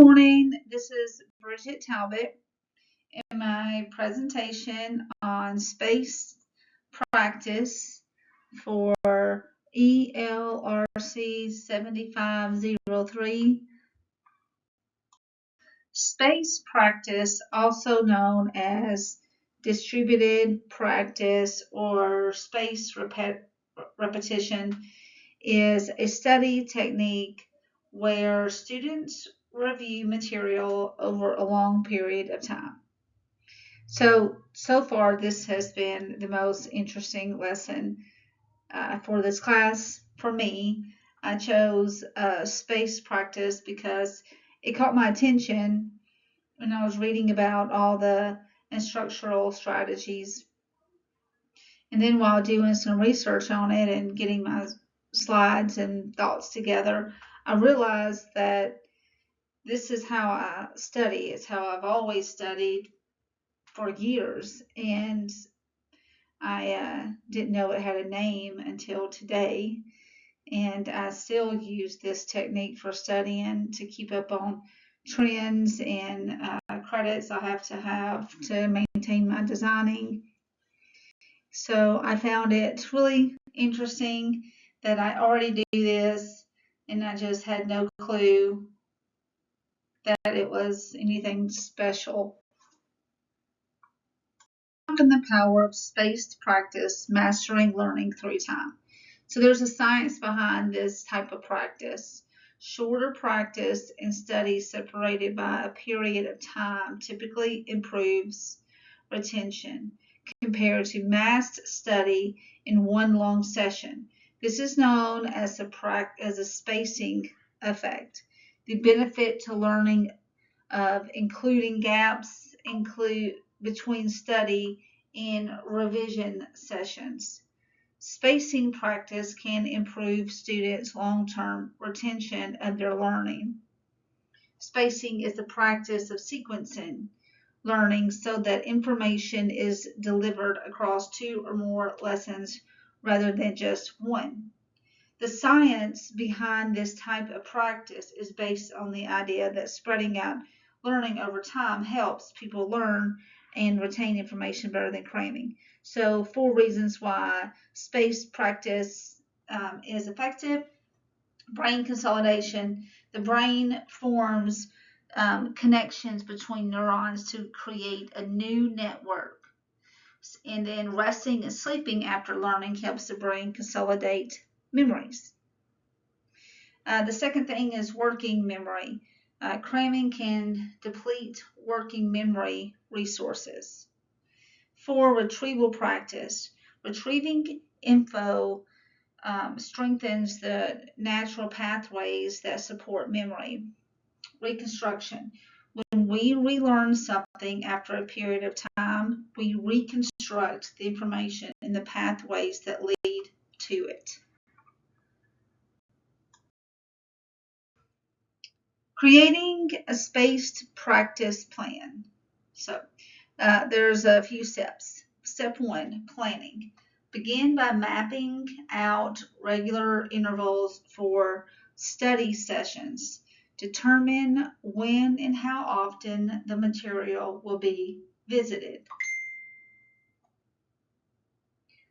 morning. This is Bridget Talbot in my presentation on space practice for ELRC 7503. Space practice, also known as distributed practice or space repetition, is a study technique where students review material over a long period of time. So far, this has been the most interesting lesson for this class. For me, I chose space practice because it caught my attention when I was reading about all the instructional strategies. And then while doing some research on it and getting my slides and thoughts together, I realized that this is how I study. It's how I've always studied for years. And I didn't know it had a name until today. And I still use this technique for studying to keep up on trends and credits I have to maintain my designing. So I found it really interesting that I already do this and I just had no clue that it was anything special. And the power of spaced practice, mastering learning through time. So there's a science behind this type of practice. Shorter practice and study separated by a period of time typically improves retention compared to massed study in one long session. This is known as a spacing effect. The benefit to learning of including gaps between study and revision sessions. Spacing practice can improve students' long-term retention of their learning. Spacing is the practice of sequencing learning so that information is delivered across two or more lessons rather than just one. The science behind this type of practice is based on the idea that spreading out learning over time helps people learn and retain information better than cramming. So 4 reasons why spaced practice is effective. Brain consolidation. The brain forms connections between neurons to create a new network. And then resting and sleeping after learning helps the brain consolidate memories. The second thing is working memory. Cramming can deplete working memory resources. 4, retrieval practice. Retrieving info strengthens the natural pathways that support memory. Reconstruction. When we relearn something after a period of time, we reconstruct the information and the pathways that lead to it. Creating a spaced practice plan. So there's a few steps. Step 1, planning. Begin by mapping out regular intervals for study sessions. Determine when and how often the material will be visited.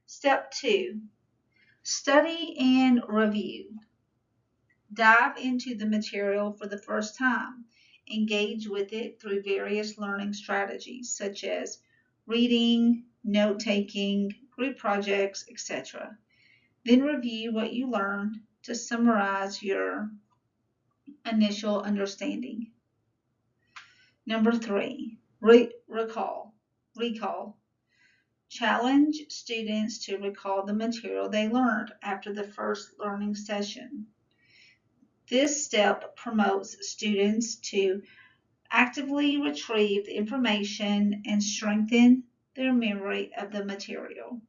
Step 2, study and review. Dive into the material for the first time. Engage with it through various learning strategies such as reading, note-taking, group projects, etc. Then review what you learned to summarize your initial understanding. Number 3, recall. Challenge students to recall the material they learned after the first learning session. This step promotes students to actively retrieve the information and strengthen their memory of the material.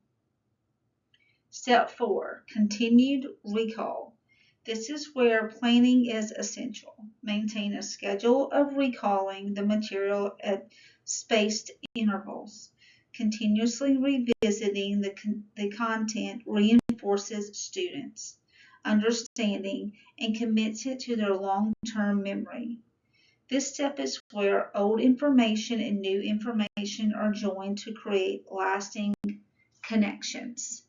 Step 4, continued recall. This is where planning is essential. Maintain a schedule of recalling the material at spaced intervals. Continuously revisiting the content reinforces students' understanding and commits it to their long-term memory. This step is where old information and new information are joined to create lasting connections.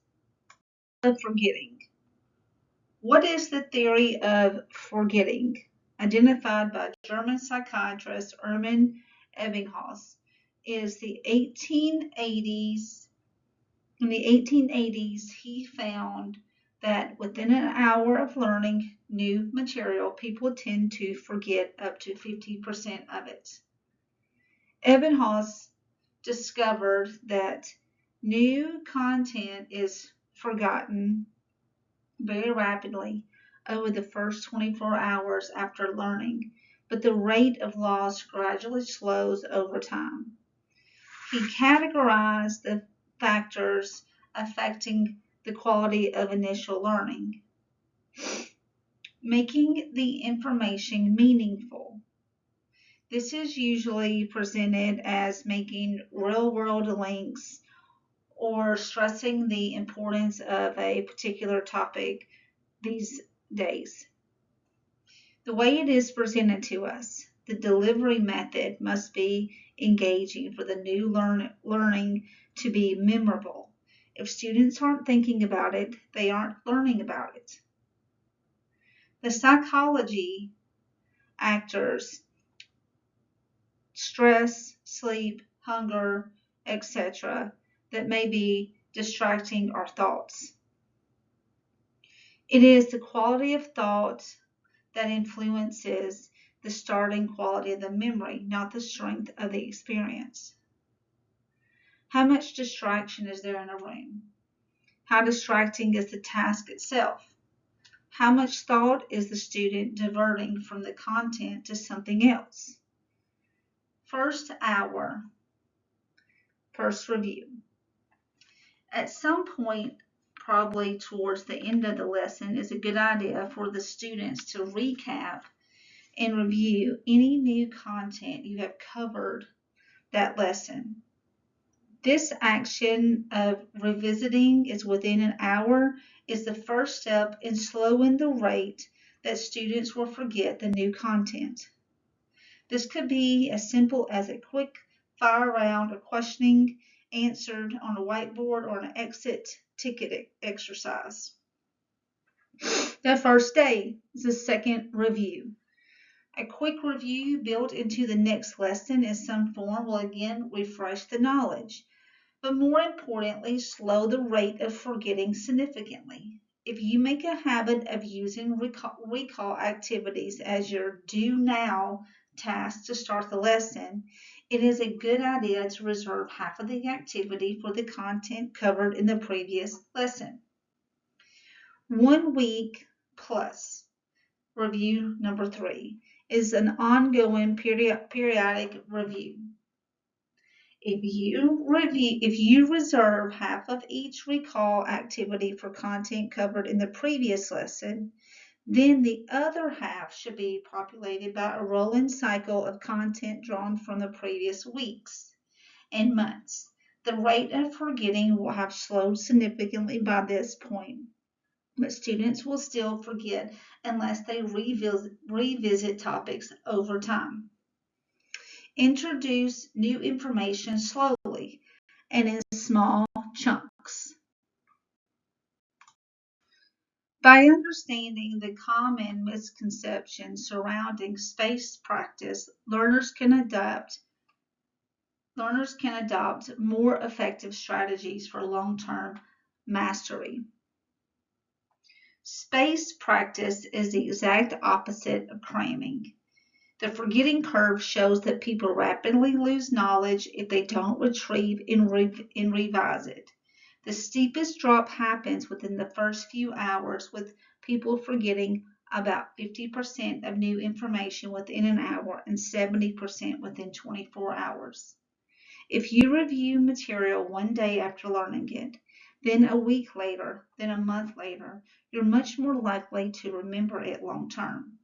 Of forgetting. What is the theory of forgetting? Identified by German psychiatrist Erwin Ebbinghaus, is the 1880s. In the 1880s, he found that within an hour of learning new material, people tend to forget up to 50% of it. Ebbinghaus discovered that new content is forgotten very rapidly over the first 24 hours after learning, but the rate of loss gradually slows over time. He categorized the factors affecting the quality of initial learning, making the information meaningful. This is usually presented as making real-world links or stressing the importance of a particular topic these days. The way it is presented to us, the delivery method must be engaging for the new learning to be memorable. If students aren't thinking about it, they aren't learning about it. The psychology actors, stress, sleep, hunger, etc., that may be distracting our thoughts. It is the quality of thought that influences the starting quality of the memory, not the strength of the experience. How much distraction is there in a room? How distracting is the task itself? How much thought is the student diverting from the content to something else? First hour, first review. At some point, probably towards the end of the lesson, is a good idea for the students to recap and review any new content you have covered that lesson. This action of revisiting is within an hour is the first step in slowing the rate that students will forget the new content. This could be as simple as a quick fire round of questioning answered on a whiteboard or an exit ticket exercise. The first day is the second review. A quick review built into the next lesson in some form will again refresh the knowledge, but more importantly, slow the rate of forgetting significantly. If you make a habit of using recall activities as your do now task to start the lesson, it is a good idea to reserve half of the activity for the content covered in the previous lesson. 1 week plus. Review number 3 is an ongoing periodic review. If you reserve half of each recall activity for content covered in the previous lesson, then the other half should be populated by a rolling cycle of content drawn from the previous weeks and months. The rate of forgetting will have slowed significantly by this point, but students will still forget unless they revisit topics over time. Introduce new information slowly and in small chunks. By understanding the common misconceptions surrounding space practice, learners can adopt more effective strategies for long-term mastery. Spaced practice is the exact opposite of cramming. The forgetting curve shows that people rapidly lose knowledge if they don't retrieve and revise it. The steepest drop happens within the first few hours, with people forgetting about 50% of new information within an hour and 70% within 24 hours. If you review material one day after learning it, then a week later, then a month later, you're much more likely to remember it long term.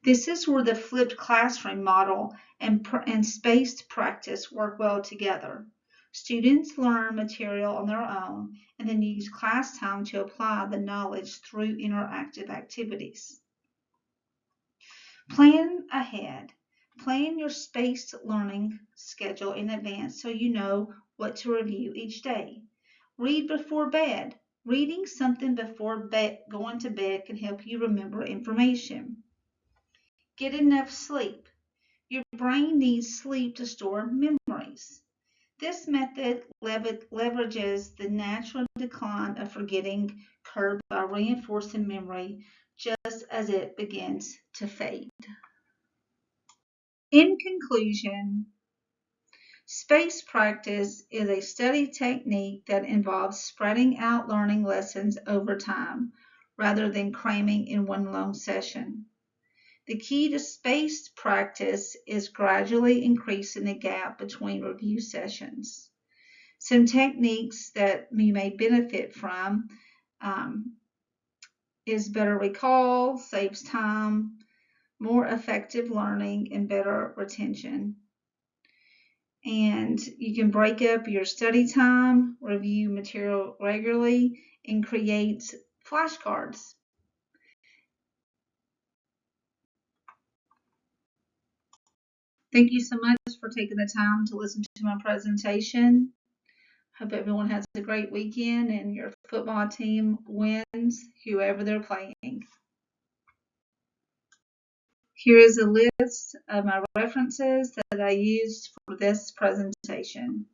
This is where the flipped classroom model and spaced practice work well together. Students learn material on their own and then use class time to apply the knowledge through interactive activities. Plan ahead. Plan your spaced learning schedule in advance so you know what to review each day. Read before bed. Reading something before going to bed can help you remember information. Get enough sleep. Your brain needs sleep to store memories. This method leverages the natural decline of forgetting curve by reinforcing memory just as it begins to fade. In conclusion, spaced practice is a study technique that involves spreading out learning lessons over time rather than cramming in one long session. The key to spaced practice is gradually increasing the gap between review sessions. Some techniques that you may benefit from is better recall, saves time, more effective learning, and better retention. And you can break up your study time, review material regularly, and create flashcards. Thank you so much for taking the time to listen to my presentation. Hope everyone has a great weekend and your football team wins whoever they're playing. Here is a list of my references that I used for this presentation.